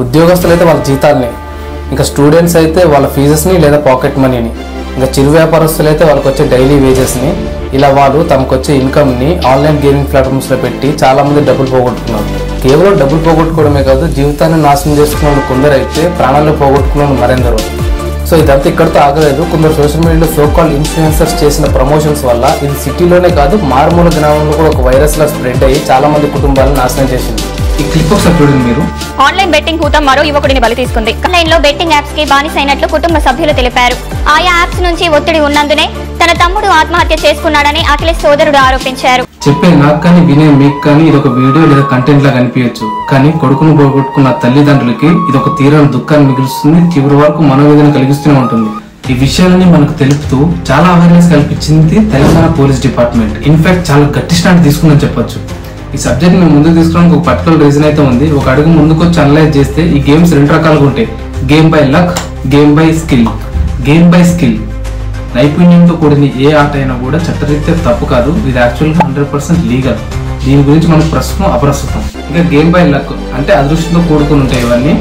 ఉద్యోగస్తులు అయితే వాళ్ళ జీతాలని, ఇంకా స్టూడెంట్స్ అయితే వాళ్ళ ఫీజెస్ని లేదా పాకెట్ మనీని, ఇంకా చిరు వ్యాపారస్తులు అయితే వాళ్ళకి వచ్చే డైలీ వేజెస్ని, ఇలా వాళ్ళు తమకు వచ్చే ఇన్కమ్ని ఆన్లైన్ గేమింగ్ ప్లాట్ఫామ్స్లో పెట్టి చాలామంది డబ్బులు పోగొట్టుకున్నారు. కేవలం డబ్బులు పోగొట్టుకోవడమే కాదు, జీవితాన్ని నాశనం చేసుకున్న వాళ్ళు కొందరైతే ప్రాణాలు పోగొట్టుకున్న వాళ్ళు మరెందరూ. సో ఇదంతా ఇక్కడితో ఆగలేదు. కొందరు సోషల్ మీడియాలో సో కాల్డ్ ఇన్ఫ్లుయెన్సర్స్ చేసిన ప్రమోషన్స్ వల్ల ఇది సిటీలోనే కాదు మారుమూల గ్రామంలో కూడా ఒక వైరస్ లా స్ప్రెడ్ అయ్యి చాలా మంది కుటుంబాలను నాశనం చేసింది. ఈ క్లిప్ ఒకసారి చూడండి మీరు. ఆన్లైన్ బెట్టింగ్ హూతం మరో యువకుడిని బలి తీసుకుంది. ఆన్లైన్ లో బెట్టింగ్ యాప్స్ కి బానిసైనట్లు కుటుంబ సభ్యులు తెలిపారు. ఆయా యాప్స్ నుంచి ఒత్తిడి ఉన్నందునే తన తమ్ముడు ఆత్మహత్య చేసుకున్నాడని అఖిలేష్ సోదరుడు ఆరోపించారు. చెప్పే నాకు కానీ వినే మీకు కానీ ఇది ఒక వీడియో లేదా కంటెంట్ లా కనిపించచ్చు, కానీ కొడుకును పోగొట్టుకున్న తల్లిదండ్రులకి ఇది ఒక తీరని దుఃఖాన్ని మిగులుస్తుంది, చివరి వరకు మనోవేదన కలిగిస్తూనే ఉంటుంది. ఈ విషయాలని మనకు తెలుపుతూ చాలా అవేర్నెస్ కల్పించింది తెలంగాణ పోలీస్ డిపార్ట్మెంట్. ఇన్ఫాక్ట్ చాలా గట్టి స్టాండ్ తీసుకుందని చెప్పొచ్చు. ఈ సబ్జెక్ట్ మేము ముందుకు తీసుకోవడానికి ఒక పర్టికులర్ రీజన్ అయితే ఉంది. ఒక అడుగు ముందుకు వచ్చి అనలైజ్ చేస్తే ఈ గేమ్స్ రెండు రకాలుగా ఉంటాయి. Game by luck, game by skill. Game by skill నైపుణ్యంతో కూడిన ఏ ఆట అయినా కూడా చట్టరీత్యా తప్పు కాదు, ఇది యాక్చువల్గా 100% లీగల్. దీని గురించి మనకు ప్రస్తుతం అప్రస్తుతం. ఇంకా గేమ్ బై లక్ అంటే అదృష్టంతో కూడుకుని ఉంటాయి ఇవన్నీ.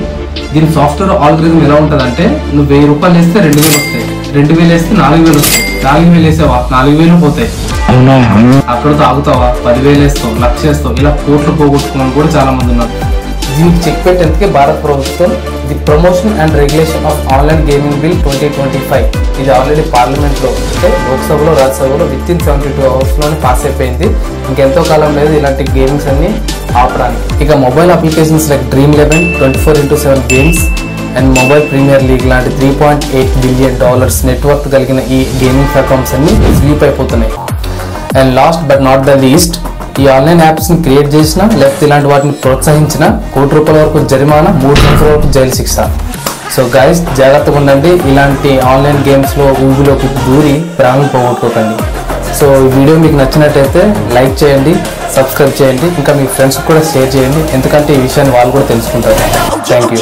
దీని సాఫ్ట్వేర్ ఆల్గరిథం ఎలా ఉంటుంది అంటే, నువ్వు 1000 రూపాయలు వేస్తే 2000 వస్తాయి, 2000 వేస్తే 4000 వస్తాయి, 4000 వేసావా 4000 పోతాయి. అక్కడితో ఆగుతావా 10,000 వేస్తావు, 1,00,000 వేస్తావు, ఇలా కోట్లు పోగొట్టుకుని కూడా చాలా మంది ఉన్నారు. దీనికి చెక్ పెట్టేందుకే భారత ప్రభుత్వం the promotion and regulation of online gaming bill 2025 ఇది ఆల్రెడీ పార్లమెంట్లో అంటే లోక్సభలో రాజ్యసభలో విత్ ఇన్ 72 అవర్స్లోనే పాస్ అయిపోయింది. ఇంకెంతో కాలం లేదు ఇలాంటి గేమింగ్స్ అన్ని ఆపడానికి. ఇక mobile applications like Dream11 24x7 games and mobile premier league లాంటి $3.8 బిలియన్ నెట్వర్క్ కలిగిన ఈ గేమింగ్ ప్లాట్ఫామ్స్ అన్ని స్లీప్ అయిపోతున్నాయి. And last but not the least, ఈ ఆన్లైన్ యాప్స్ని క్రియేట్ చేసినా లేకపోతే ఇలాంటి వాటిని ప్రోత్సహించిన ₹1,00,00,000 వరకు జరిమానా, 3 సంవత్సరాల వరకు జైలు శిక్ష. సో గైస్ జాగ్రత్తగా ఉండండి, ఇలాంటి ఆన్లైన్ గేమ్స్లో ఊబిలోకి దూరి ప్రాణాలు పోగొట్టుకోకండి. సో ఈ వీడియో మీకు నచ్చినట్టయితే లైక్ చేయండి, సబ్స్క్రైబ్ చేయండి, ఇంకా మీ ఫ్రెండ్స్కి కూడా షేర్ చేయండి, ఎందుకంటే ఈ విషయాన్ని వాళ్ళు కూడా తెలుసుకుంటారు. Thank you.